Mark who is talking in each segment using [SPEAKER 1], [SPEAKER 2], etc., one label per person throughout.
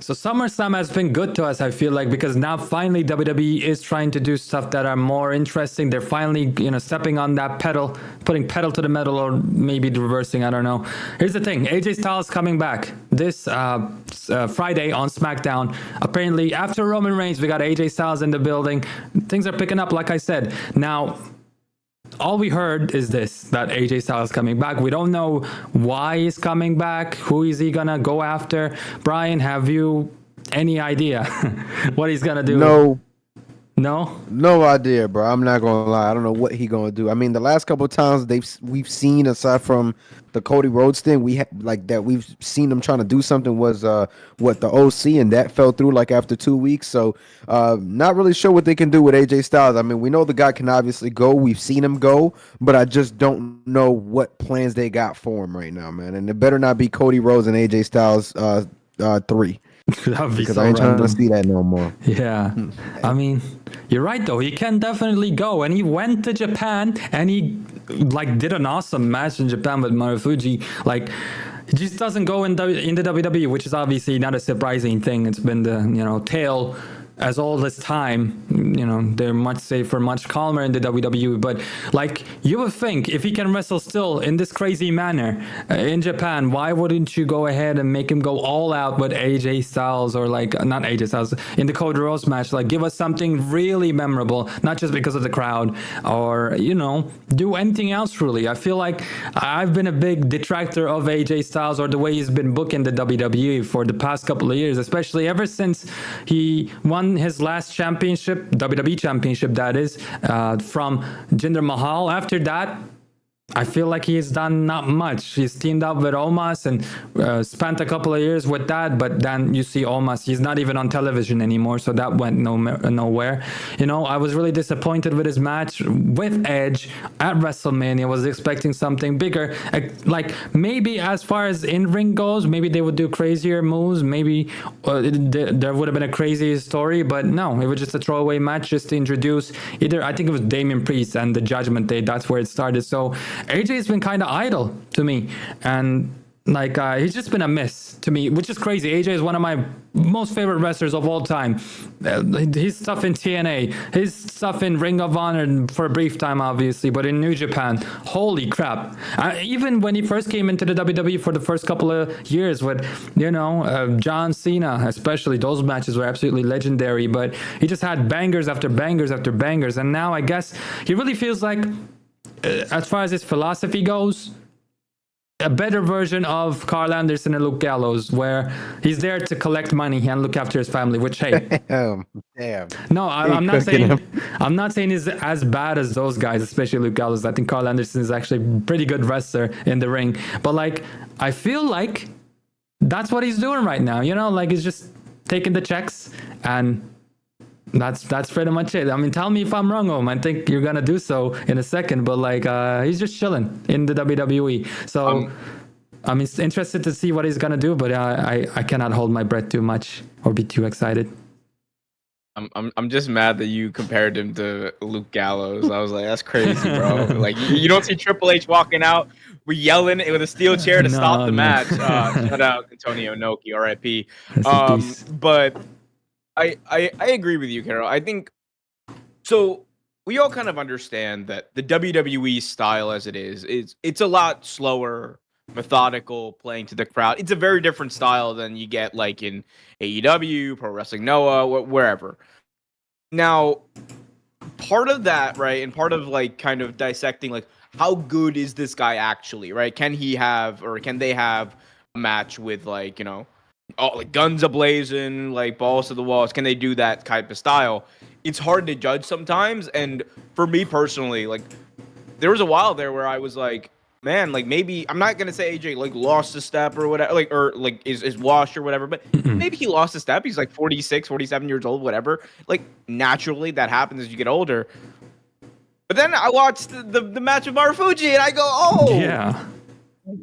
[SPEAKER 1] So SummerSlam has been good to us, I feel like, because now finally WWE is trying to do stuff that are more interesting. They're finally, stepping on that pedal, putting pedal to the metal, or maybe reversing. I don't know. Here's the thing: AJ Styles coming back this Friday on SmackDown. Apparently, after Roman Reigns, we got AJ Styles in the building. Things are picking up, like I said. Now, all we heard is that AJ Styles coming back. We don't know why he's coming back. Who is he gonna go after? Brian, have you any idea what he's gonna do?
[SPEAKER 2] No idea, bro. I'm not gonna lie. I don't know what he gonna do. I mean, the last couple of times we've seen, aside from the Cody Rhodes thing, we've seen them trying to do something was the OC, and that fell through like after 2 weeks. So not really sure what they can do with AJ Styles. I mean, we know the guy can obviously go. We've seen him go, but I just don't know what plans they got for him right now, man. And it better not be Cody Rhodes and AJ Styles 3. Because I ain't trying to see that no more.
[SPEAKER 1] Yeah. I mean, you're right though. He can definitely go, and he went to Japan, and he did an awesome match in Japan with Marufuji. He just doesn't go in the WWE, which is obviously not a surprising thing. It's been the tale as all this time. They're much safer, much calmer in the WWE. But you would think, if he can wrestle still in this crazy manner in Japan, why wouldn't you go ahead and make him go all out with AJ Styles, or not AJ Styles, in the Cody Rhodes match? Give us something really memorable, not just because of the crowd, or do anything else really. I feel like I've been a big detractor of AJ Styles, or the way he's been booked in the WWE for the past couple of years, especially ever since he won his last championship, WWE championship, that is, from Jinder Mahal. After that, I feel like he's done not much. He's teamed up with Omos and spent a couple of years with that, but then you see Omos, he's not even on television anymore, so that went nowhere. I was really disappointed with his match with Edge at WrestleMania. I was expecting something bigger. Maybe as far as in-ring goes, maybe they would do crazier moves. Maybe there would have been a crazy story, but no, it was just a throwaway match just to introduce I think it was Damian Priest and the Judgment Day. That's where it started. So AJ's been kind of idle to me, and he's just been a miss to me, which is crazy. AJ is one of my most favorite wrestlers of all time. His stuff in TNA, his stuff in Ring of Honor for a brief time, obviously, but in New Japan, holy crap. Even when he first came into the WWE for the first couple of years with, John Cena, especially, those matches were absolutely legendary, but he just had bangers after bangers after bangers, and now I guess he really feels like, as far as his philosophy goes, a better version of Carl Anderson and Luke Gallows, where he's there to collect money and look after his family. Which, hey,
[SPEAKER 2] damn.
[SPEAKER 1] No, I'm not saying he's as bad as those guys, especially Luke Gallows. I think Carl Anderson is actually a pretty good wrestler in the ring. But I feel like that's what he's doing right now. He's just taking the checks, and that's pretty much it. I mean, tell me if I'm wrong, Om. I think you're gonna do so in a second, but he's just chilling in the WWE. So I'm interested to see what he's gonna do, but I cannot hold my breath too much or be too excited.
[SPEAKER 3] I'm just mad that you compared him to Luke Gallows. I was like, that's crazy, bro. You don't see Triple H walking out, we're yelling with a steel chair to stop the match. Shout out Antonio Inoki, R.I.P. But I agree with you, Carol. I think so. We all kind of understand that the WWE style, as it is it's a lot slower, methodical, playing to the crowd. It's a very different style than you get in AEW, Pro Wrestling Noah, wherever. Now, part of that, right, and part of kind of dissecting how good is this guy actually, right? Can they have a match with guns ablazing, balls to the walls? Can they do that type of style? It's hard to judge sometimes, and for me personally, there was a while there where I was man, maybe I'm not gonna say AJ lost a step or whatever, is washed or whatever, but maybe he lost a step. He's 46, 47 years old, whatever. Naturally that happens as you get older. But then I watched the match with Marufuji, and I go, oh
[SPEAKER 1] yeah.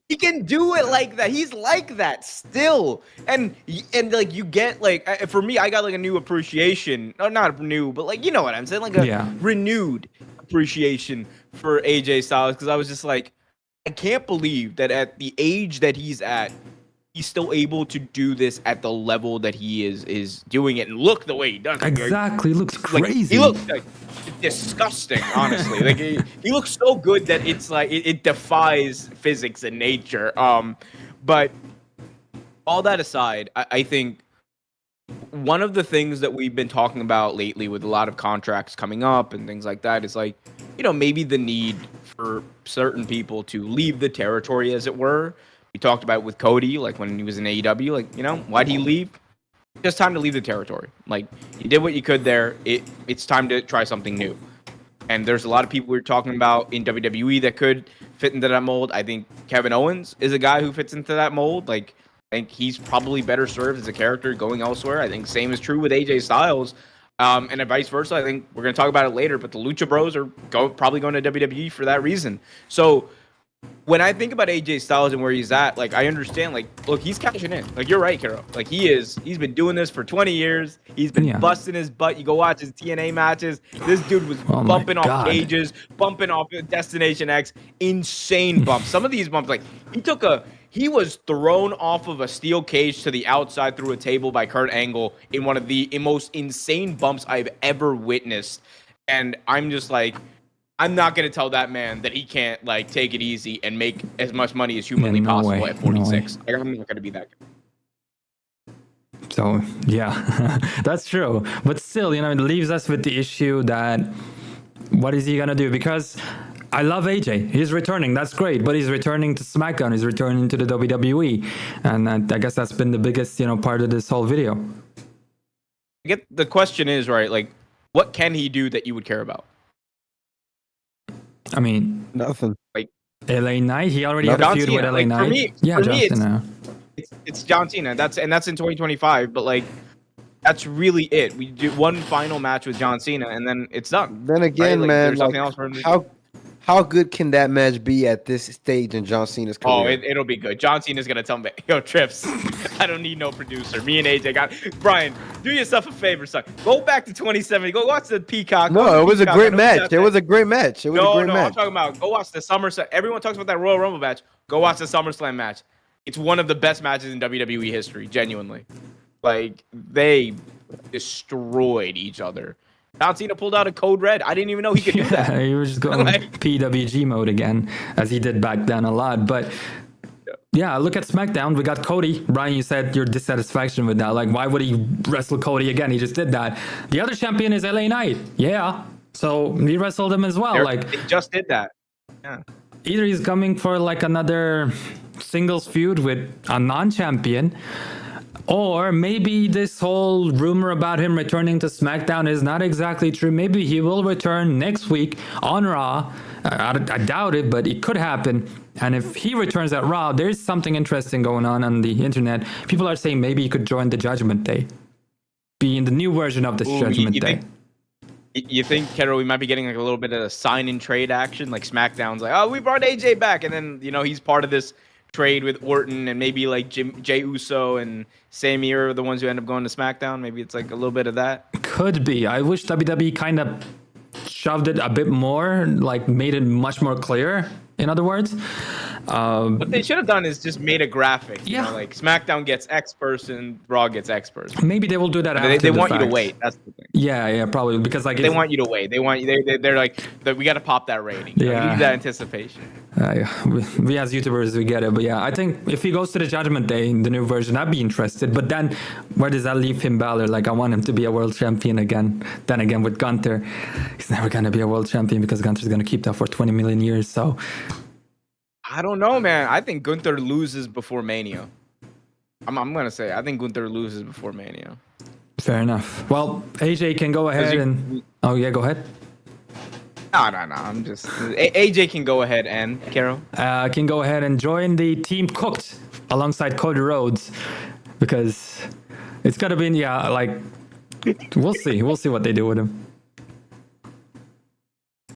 [SPEAKER 3] He can do it like that. He's like that still. And you get for me, I got a new appreciation. No, not new, but you know what I'm saying? Renewed appreciation for AJ Styles, because I was just I can't believe that at the age that he's at, he's still able to do this at the level that he is doing it, and look the way he does it.
[SPEAKER 1] Exactly, looks crazy.
[SPEAKER 3] He looks like disgusting, honestly. Like he looks so good that it's like it defies physics and nature. But all that aside, I think one of the things that we've been talking about lately with a lot of contracts coming up and things like that is like, maybe the need for certain people to leave the territory, as it were. We talked about it with Cody, like when he was in AEW, like, why'd he leave? Just time to leave the territory. Like, you did what you could there. It's time to try something new. And there's a lot of people we're talking about in WWE that could fit into that mold. I think Kevin Owens is a guy who fits into that mold. Like, I think he's probably better served as a character going elsewhere. I think same is true with AJ Styles. And vice versa. I think we're going to talk about it later, but the Lucha Bros are probably going to WWE for that reason. So when I think about AJ Styles and where he's at, like, I understand, like, look, he's cashing in. Like, you're right, Carol. Like, he's been doing this for 20 years. He's been busting his butt. You go watch his TNA matches. This dude was bumping off cages, bumping off Destination X, insane bumps. Some of these bumps, like, he was thrown off of a steel cage to the outside through a table by Kurt Angle in one of the most insane bumps I've ever witnessed. And I'm just like, I'm not going to tell that man that he can't, like, take it easy and make as much money as humanly possible at 46. Like, I'm not going to be that guy.
[SPEAKER 1] So, yeah, that's true. But still, it leaves us with the issue that what is he going to do? Because I love AJ. He's returning. That's great. But he's returning to SmackDown. He's returning to the WWE. And I guess that's been the biggest, part of this whole video.
[SPEAKER 3] The question is, right, like, what can he do that you would care about?
[SPEAKER 1] I mean,
[SPEAKER 2] nothing.
[SPEAKER 1] Like LA Knight, he already had a feud with LA Knight.
[SPEAKER 3] For me, it's John Cena. That's in 2025. But like, that's really it. We do one final match with John Cena, and then it's done.
[SPEAKER 2] Then again, right? Man, like, how good can that match be at this stage in John Cena's career?
[SPEAKER 3] Oh, it'll be good. John Cena's gonna tell me, yo, Trips, I don't need no producer. Me and AJ got Brian. Do yourself a favor, son. Go back to 2070. Go watch the Peacock.
[SPEAKER 2] No, it was a great match. It was a great match. It was a great match.
[SPEAKER 3] I'm talking about. Go watch the SummerSlam. Everyone talks about that Royal Rumble match. Go watch the SummerSlam match. It's one of the best matches in WWE history. Genuinely, like they destroyed each other. John Cena pulled out a code red. I didn't even know he could do that.
[SPEAKER 1] He was just going PWG mode again, as he did back then a lot. But yeah, look at SmackDown. We got Cody. Brian, you said your dissatisfaction with that. Like, why would he wrestle Cody again? He just did that. The other champion is LA Knight. Yeah. So he wrestled him as well. They
[SPEAKER 3] just did that. Yeah.
[SPEAKER 1] Either he's coming for like another singles feud with a non-champion, or maybe this whole rumor about him returning to SmackDown is not exactly true. Maybe he will return next week on Raw. I doubt it, but it could happen. And if he returns at Raw, there's something interesting going on the internet. People are saying maybe he could join the Judgment Day, be in the new version of the Judgment Day.
[SPEAKER 3] You think, Kero, we might be getting like a little bit of a sign and trade action? Like SmackDown's like, oh, we brought AJ back, and then he's part of this trade with Orton, and maybe like Jay Uso and Sami are the ones who end up going to SmackDown. Maybe it's like a little bit of that.
[SPEAKER 1] Could be. I wish WWE kind of shoved it a bit more, like made it much more clear, in other words.
[SPEAKER 3] What they should have done is just made a graphic. Like SmackDown gets X person, Raw gets X person.
[SPEAKER 1] Maybe they will do that after
[SPEAKER 3] they want you to wait. That's the thing.
[SPEAKER 1] Yeah, probably, because like
[SPEAKER 3] they want you to wait. They want you. They're like, we got to pop that rating. We need that anticipation.
[SPEAKER 1] We as YouTubers, we get it. But yeah, I think if he goes to the Judgment Day in the new version, I'd be interested. But then where does that leave Finn Balor? Like, I want him to be a world champion again. Then again, with Gunther, he's never going to be a world champion because Gunther's going to keep that for 20 million years. So
[SPEAKER 3] I don't know, man. I think Gunther loses before Mania. I'm going to say, I think Gunther loses before Mania.
[SPEAKER 1] Fair enough. Well, AJ can go ahead and... Oh, yeah, go ahead.
[SPEAKER 3] No. I'm just... AJ can go ahead and... Carol?
[SPEAKER 1] Can go ahead and join the Team Cooked alongside Cody Rhodes, because it's got to be... Yeah, like... We'll see. We'll see what they do with him.